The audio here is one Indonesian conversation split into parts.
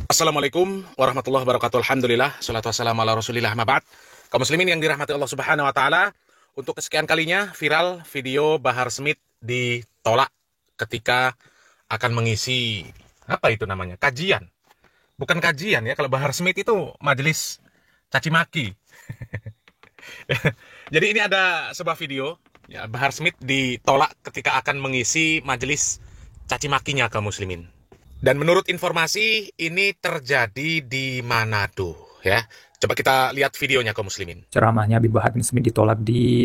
Assalamualaikum warahmatullahi wabarakatuh. Alhamdulillah, salatu wassalamu ala rasulillah, ma ba'd. Kaum muslimin yang dirahmati Allah subhanahu wa ta'ala, untuk kesekian kalinya viral video Bahar Smith ditolak ketika akan mengisi, apa itu namanya, kajian. Bukan kajian ya, kalau Bahar Smith itu majelis caci maki. Jadi ini ada sebuah video, ya, Bahar Smith ditolak ketika akan mengisi majelis caci makinya kaum muslimin. Dan menurut informasi ini terjadi di Manado, ya. Coba kita lihat videonya kaum muslimin. Ceramahnya Habib Bahar bin Smith ditolak di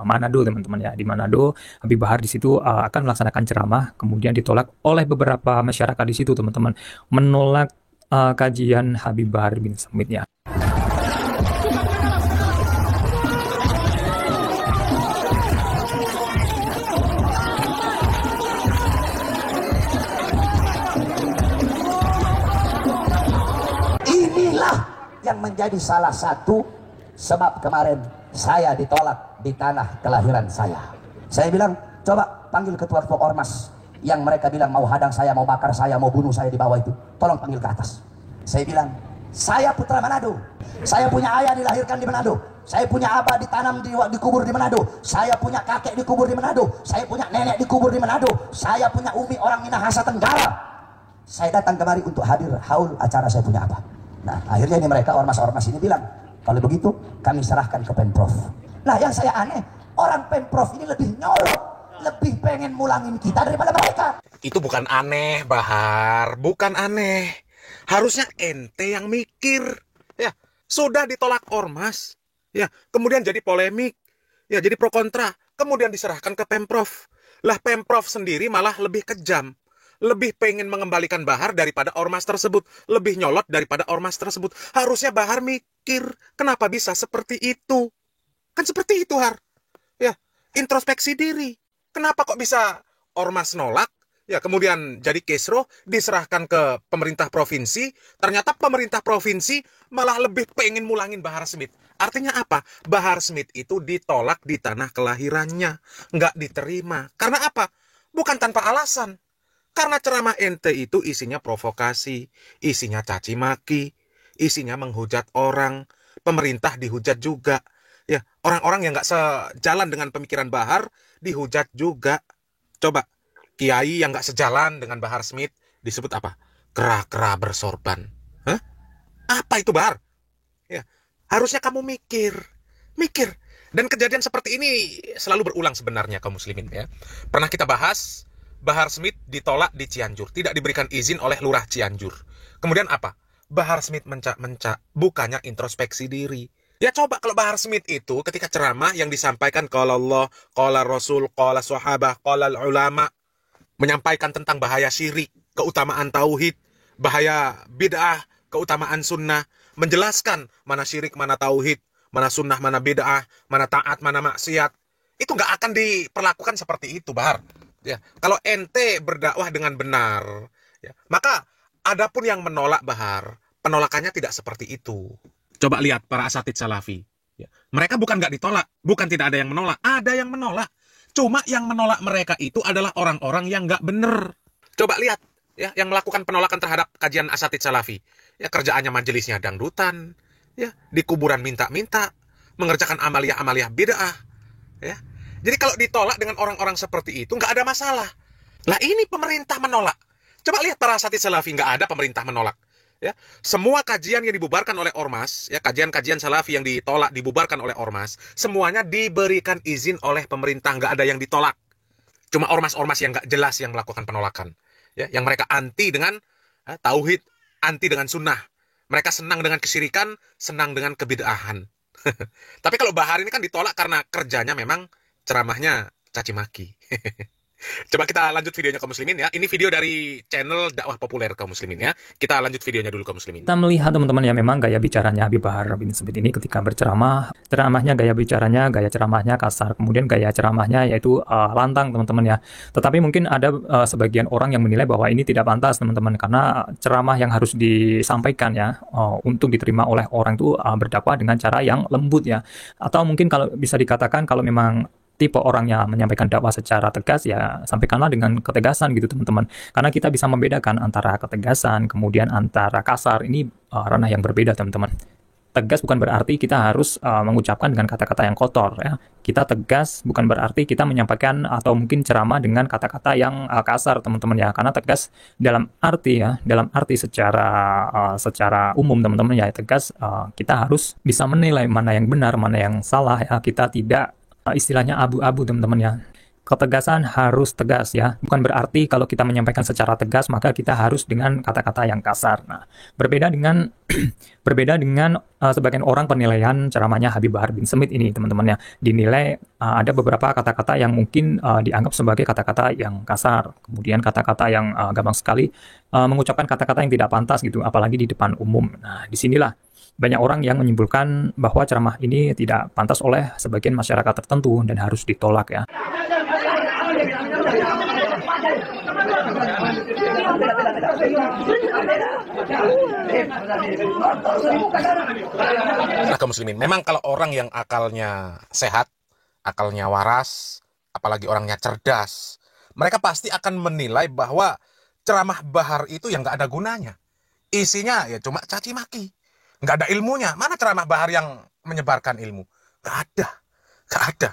Manado, teman-teman ya. Di Manado, Habib Bahar di situ akan melaksanakan ceramah, kemudian ditolak oleh beberapa masyarakat di situ, teman-teman. Menolak kajian Habib Bahar bin Smith ya. Yang menjadi salah satu sebab kemarin saya ditolak di tanah kelahiran saya. Saya bilang, coba panggil ketua-ketua ormas yang mereka bilang mau hadang saya, mau bakar saya, mau bunuh saya di bawah itu. Tolong panggil ke atas. Saya bilang, saya putra Manado. Saya punya ayah dilahirkan di Manado. Saya punya abah ditanam dikubur di Manado. Saya punya kakek dikubur di Manado. Saya punya nenek dikubur di Manado. Saya punya umi orang Minahasa Tenggara. Saya datang kemari untuk hadir haul acara saya punya abah. Nah, akhirnya ini mereka ormas-ormas ini bilang, kalau begitu kami serahkan ke Pemprov. Nah, yang saya aneh, orang Pemprov ini lebih nyolok, lebih pengen mulangin kita daripada mereka. Itu bukan aneh, Bahar, bukan aneh. Harusnya ente yang mikir. Ya, sudah ditolak ormas. Ya, kemudian jadi polemik. Ya, jadi pro kontra. Kemudian diserahkan ke Pemprov. Lah, Pemprov sendiri malah lebih kejam. Lebih pengen mengembalikan Bahar daripada ormas tersebut. Lebih nyolot daripada ormas tersebut. Harusnya Bahar mikir, kenapa bisa seperti itu? Kan seperti itu, Har. Ya, introspeksi diri. Kenapa kok bisa ormas nolak? Ya, kemudian jadi kesro, diserahkan ke pemerintah provinsi. Ternyata pemerintah provinsi malah lebih pengen mulangin Bahar Smith. Artinya apa? Bahar Smith itu ditolak di tanah kelahirannya. Nggak diterima. Karena apa? Bukan tanpa alasan. Karena ceramah ente itu isinya provokasi, isinya caci maki, isinya menghujat orang, pemerintah dihujat juga. Ya, orang-orang yang nggak sejalan dengan pemikiran Bahar dihujat juga. Coba, kiai yang nggak sejalan dengan Bahar Smith disebut apa? Kera-kera bersorban. Hah? Apa itu, Bahar? Ya, harusnya kamu mikir. Dan kejadian seperti ini selalu berulang sebenarnya kaum muslimin ya. Pernah kita bahas, Bahar Smith ditolak di Cianjur, tidak diberikan izin oleh lurah Cianjur. Kemudian apa? Bahar Smith mencak-mencak, bukannya introspeksi diri. Ya coba kalau Bahar Smith itu ketika ceramah yang disampaikan qala Allah, qala Rasul, qala sahabah, qala ulama, menyampaikan tentang bahaya syirik, keutamaan tauhid, bahaya bid'ah, keutamaan sunnah, menjelaskan mana syirik, mana tauhid, mana sunnah, mana bid'ah, mana taat, mana maksiat. Itu nggak akan diperlakukan seperti itu, Bahar. Ya, kalau ente berdakwah dengan benar, ya, maka adapun yang menolak Bahar, penolakannya tidak seperti itu. Coba lihat para asatidz salafi. Ya, mereka bukan nggak ditolak, bukan tidak ada yang menolak, ada yang menolak. Cuma yang menolak mereka itu adalah orang-orang yang nggak benar. Coba lihat, ya, yang melakukan penolakan terhadap kajian asatidz salafi. Ya, kerjaannya majelisnya dangdutan, ya, di kuburan minta-minta, mengerjakan amaliyah-amaliyah bid'ah, ya. Jadi kalau ditolak dengan orang-orang seperti itu, nggak ada masalah. Lah ini pemerintah menolak. Coba lihat para asatidz salafi, nggak ada pemerintah menolak. Ya, semua kajian yang dibubarkan oleh ormas, ya, kajian-kajian salafi yang ditolak dibubarkan oleh ormas, semuanya diberikan izin oleh pemerintah, nggak ada yang ditolak. Cuma ormas-ormas yang nggak jelas yang melakukan penolakan. Ya, yang mereka anti dengan tauhid, anti dengan sunnah. Mereka senang dengan kesyirikan, senang dengan kebid'ahan. Tapi kalau Bahar ini kan ditolak karena kerjanya memang ceramahnya caci maki. Coba kita lanjut videonya kaum muslimin ya. Ini video dari channel dakwah populer kaum muslimin ya. Kita lanjut videonya dulu kaum muslimin. Kita melihat teman-teman ya, memang gaya bicaranya Habib Bahar bin Smith ini ketika berceramah, ceramahnya, gaya bicaranya, gaya ceramahnya kasar, kemudian gaya ceramahnya yaitu lantang teman-teman ya. Tetapi mungkin ada sebagian orang yang menilai bahwa ini tidak pantas teman-teman, karena ceramah yang harus disampaikan ya untuk diterima oleh orang itu berdakwah dengan cara yang lembut ya. Atau mungkin kalau bisa dikatakan kalau memang tipe orangnya menyampaikan dakwah secara tegas, ya sampaikanlah dengan ketegasan gitu teman-teman. Karena kita bisa membedakan antara ketegasan, kemudian antara kasar. Ini ranah yang berbeda teman-teman. Tegas bukan berarti kita harus mengucapkan dengan kata-kata yang kotor ya. Kita tegas bukan berarti kita menyampaikan atau mungkin ceramah dengan kata-kata yang kasar teman-teman ya. Karena tegas dalam arti secara umum teman-teman ya, tegas kita harus bisa menilai mana yang benar, mana yang salah ya. Kita tidak istilahnya abu-abu teman-teman ya. Ketegasan harus tegas ya, bukan berarti kalau kita menyampaikan secara tegas maka kita harus dengan kata-kata yang kasar. Nah, berbeda dengan sebagian orang penilaian ceramahnya Habib Bahar bin Smith ini teman-teman ya, dinilai ada beberapa kata-kata yang mungkin dianggap sebagai kata-kata yang kasar, kemudian kata-kata yang gampang sekali mengucapkan kata-kata yang tidak pantas gitu, apalagi di depan umum. Nah, disinilah banyak orang yang menyimpulkan bahwa ceramah ini tidak pantas oleh sebagian masyarakat tertentu dan harus ditolak ya. Nah, kaum muslimin, memang kalau orang yang akalnya sehat, akalnya waras, apalagi orangnya cerdas, mereka pasti akan menilai bahwa ceramah Bahar itu yang nggak ada gunanya. Isinya ya cuma caci maki. Nggak ada ilmunya. Mana ceramah Bahar yang menyebarkan ilmu? Nggak ada. Nggak ada.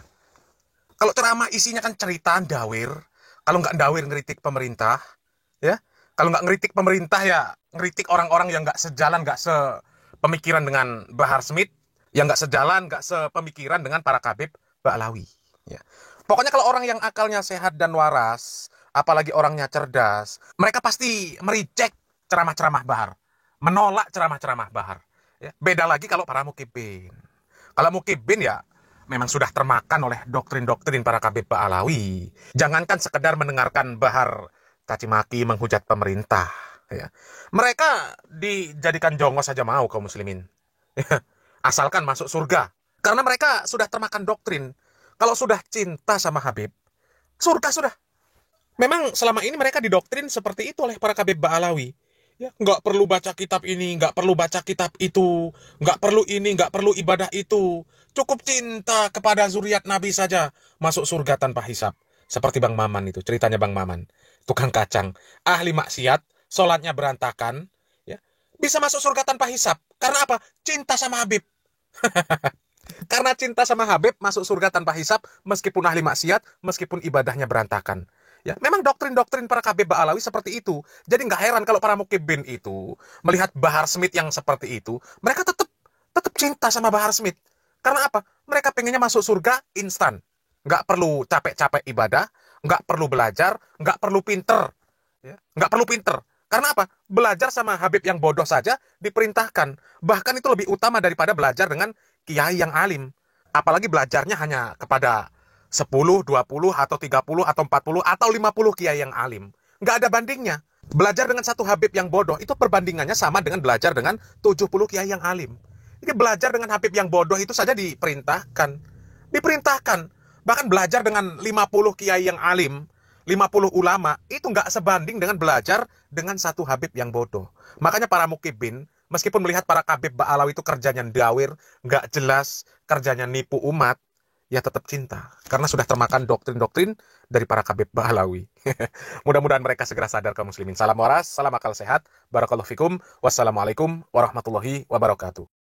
Kalau ceramah isinya kan cerita dawir. Kalau nggak dawir ngeritik pemerintah, ya. Kalau nggak ngeritik pemerintah ya ngeritik orang-orang yang nggak sejalan, nggak sepemikiran dengan Bahar Smith, yang nggak sejalan, nggak sepemikiran dengan para Habib Ba'alawi. Ya. Pokoknya kalau orang yang akalnya sehat dan waras, apalagi orangnya cerdas, mereka pasti mereject ceramah-ceramah Bahar, menolak ceramah-ceramah Bahar. Ya. Beda lagi kalau para mukibin. Kalau mukibin ya memang sudah termakan oleh doktrin-doktrin para Habib Ba'alawi. Jangankan sekedar mendengarkan Bahar caci maki menghujat pemerintah. Ya. Mereka dijadikan jongos saja mau kaum muslimin. Ya. Asalkan masuk surga. Karena mereka sudah termakan doktrin. Kalau sudah cinta sama Habib, surga sudah. Memang selama ini mereka didoktrin seperti itu oleh para Habib Ba'alawi. Ya, nggak perlu baca kitab ini, nggak perlu baca kitab itu, nggak perlu ini, nggak perlu ibadah itu. Cukup cinta kepada zuriat Nabi saja, masuk surga tanpa hisab. Seperti Bang Maman itu, ceritanya Bang Maman. Tukang kacang, ahli maksiat, sholatnya berantakan, ya, bisa masuk surga tanpa hisab. Karena apa? Cinta sama Habib. Karena cinta sama Habib, masuk surga tanpa hisab, meskipun ahli maksiat, meskipun ibadahnya berantakan. Ya, memang doktrin-doktrin para Habib Ba'alawi seperti itu. Jadi nggak heran kalau para mukibin itu melihat Bahar Smith yang seperti itu, mereka tetap cinta sama Bahar Smith. Karena apa? Mereka pengennya masuk surga instan. Nggak perlu capek-capek ibadah, nggak perlu belajar, nggak perlu pinter. Ya, nggak perlu pinter. Karena apa? Belajar sama Habib yang bodoh saja diperintahkan. Bahkan itu lebih utama daripada belajar dengan kiai yang alim. Apalagi belajarnya hanya kepada 10, 20, atau 30, atau 40, atau 50 kiai yang alim. Nggak ada bandingnya. Belajar dengan satu Habib yang bodoh, itu perbandingannya sama dengan belajar dengan 70 kiai yang alim. Jadi belajar dengan Habib yang bodoh itu saja diperintahkan. Diperintahkan. Bahkan belajar dengan 50 kiai yang alim, 50 ulama, itu nggak sebanding dengan belajar dengan satu Habib yang bodoh. Makanya para mukibin, meskipun melihat para Habib Ba'alawi itu kerjanya dawir, nggak jelas, kerjanya nipu umat, ya tetap cinta. Karena sudah termakan doktrin-doktrin dari para Habib Ba'alawi. Mudah-mudahan mereka segera sadar kaum muslimin. Salam waras, salam akal sehat. Barakallahu fikum. Wassalamualaikum warahmatullahi wabarakatuh.